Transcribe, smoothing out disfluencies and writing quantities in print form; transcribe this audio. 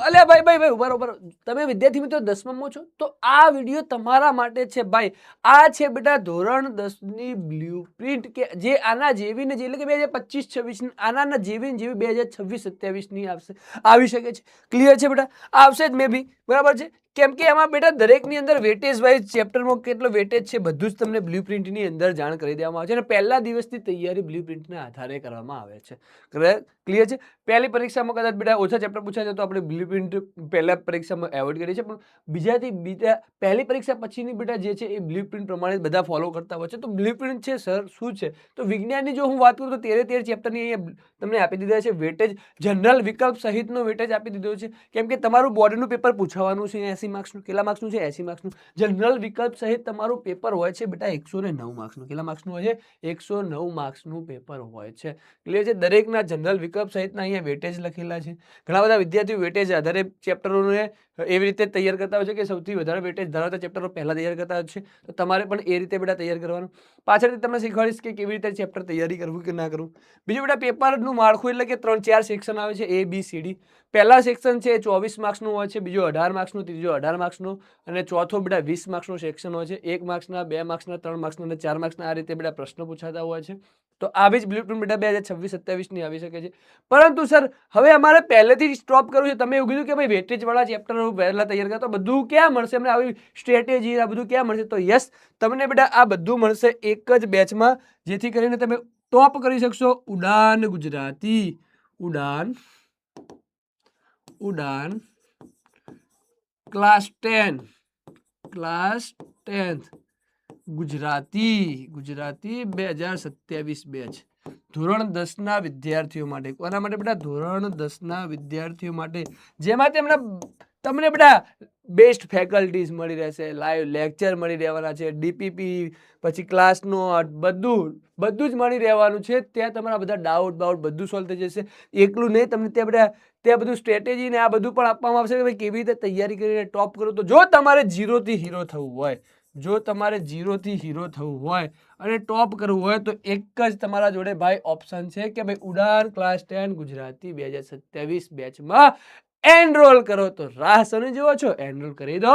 અલ્યા ભાઈ બરોબર, તમે વિદ્યાર્થી મિત્રો 10માં છો તો આ વિડીયો તમારા માટે છે ભાઈ. આ છે બેટા ધોરણ 10ની બ્લુપ્રિન્ટ, કે જે આના જેવી ને જે, એટલે કે 2025-26 આના જેવી ને જેવી 2026-27ની આવશે, આવી શકે છે. ક્લિયર છે બેટા? આવશે જ મે બી, બરાબર છે. કેમ કે એમાં બેટા દરેકની અંદર વેટેજ વાઇઝ ચેપ્ટરમાં કેટલો વેટેજ છે બધું જ તમને બ્લુપ્રિન્ટની અંદર જાણ કરી દેવામાં આવે છે, અને પહેલા દિવસની તૈયારી બ્લુપ્રિન્ટના આધારે કરવામાં આવે છે. ક્લિયર છે? પહેલી પરીક્ષામાં કદાચ બેટા ઓછા ચેપ્ટર પૂછાય છે તો આપણે બ્લુપ્રિન્ટ પહેલા પરીક્ષામાં એવોઇડ કરીએ છીએ, પણ બીજા પહેલી પરીક્ષા પછીની બેટા જે છે એ બ્લુપ્રિન્ટ પ્રમાણે બધા ફોલો કરતા હોય છે. તો બ્લુપ્રિન્ટ છે સર શું છે? તો વિજ્ઞાનની જો હું વાત કરું તો 13 ચેપ્ટરની અહીંયા તમને આપી દીધા છે વેટેજ, જનરલ વિકલ્પ સહિતનો વેટેજ આપી દીધો છે. કેમ કે તમારું બોર્ડનું પેપર પૂછવાનું છે 80 માર્ક્સનું. કેટલા માર્ક્સનું છે? 80 માર્ક્સનું. જનરલ વિકલ્પ સહિત તમારું પેપર હોય છે બેટા 109 માર્ક્સનું. કેટલા માર્ક્સનું હોય છે? 109 માર્ક્સનું પેપર હોય છે. ક્લિયર છે? દરેકના જનરલ વિકલ્પ સહિતના અહીંયા વેટેજ લખેલા છે. ઘણા બધા વિદ્યાર્થીઓ વેટેજ આધારે ચેપ્ટરોને એવી રીતે તૈયાર કરતા હોય છે કે સૌથી વધારે વેટેજ ધરાવતા ચેપ્ટરો પહેલા તૈયાર કરતા હોય છે. તો તમારે પણ એ રીતે બેટા તૈયાર કરવાનું. પાછળથી તમને શીખવાડીશ કે કેવી રીતે ચેપ્ટર તૈયારી કરવું કે ના કરવું. બીજું બેટા પેપરનું માળખું એટલે કે 3-4 સેક્શન આવે છે, ABCD. પહેલા સેક્શન છે 24 માર્ક્સનું હોય છે, બીજો 18 માર્ક્સનું, ત્રીજો 18 માર્ક્સનું, અને ચોથો બેટા 20 માર્ક્સનું સેક્શન હોય છે. 1 માર્ક્સના, 2 માર્ક્સના, 3 માર્ક્સના અને 4 માર્ક્સના આ રીતે બેટા પ્રશ્નો પૂછાતા હોય છે. તો આવી જ બ્લુપ્રિન્ટ બેટા 2026-27ની આવી શકે છે. પરંતુ સર હવે અમારે પહેલેથી જ સ્ટોપ કરવું છે, તમે એવું કીધું કે ભાઈ વેટેજ વાળા ચેપ્ટર પહેલા તૈયાર કરો, તો બધું ક્યાં મળશે અમને આવી સ્ટ્રેટેજી, આ બધું ક્યાં મળશે? તો યસ, તમને બેટા આ બધું મળશે એક જ બેચમાં, જેથી કરીને તમે ટોપ કરી શકશો. ઉડાન ગુજરાતી, ઉડાન ક્લાસ 10 ગુજરાતી 2027 બેચ ધોરણ 10ના વિદ્યાર્થીઓ માટે. કોના માટે બેટા? ધોરણ 10ના વિદ્યાર્થીઓ માટે, જેમાં તમને બેટા બેસ્ટ ફેકલ્ટીઝ મળી રહેશે, લાઈવ લેક્ચર મળી રહેવાના છે, DPP, પછી ક્લાસ નોટ, બધું જ મળી રહેવાનું છે. ત્યાં તમારા બધા ડાઉટ બધું સોલ્વ થઈ જશે. એકલું નહીં, તમને ત્યાં બધું સ્ટ્રેટેજી ને આ બધું પણ આપવામાં આવશે કે ભાઈ કેવી રીતે તૈયારી કરીને ટોપ કરો. તો જો તમારે ઝીરોથી હીરો થવું હોય, અને ટોપ કરવું હોય તો એક જ તમારા જોડે ભાઈ ઓપ્શન છે કે ભાઈ ઉડાન ક્લાસ 10 ગુજરાતી 2027 બેચમાં એનરોલ કરો. તો રાહ શેની જુઓ છો? એનરોલ કરી દો.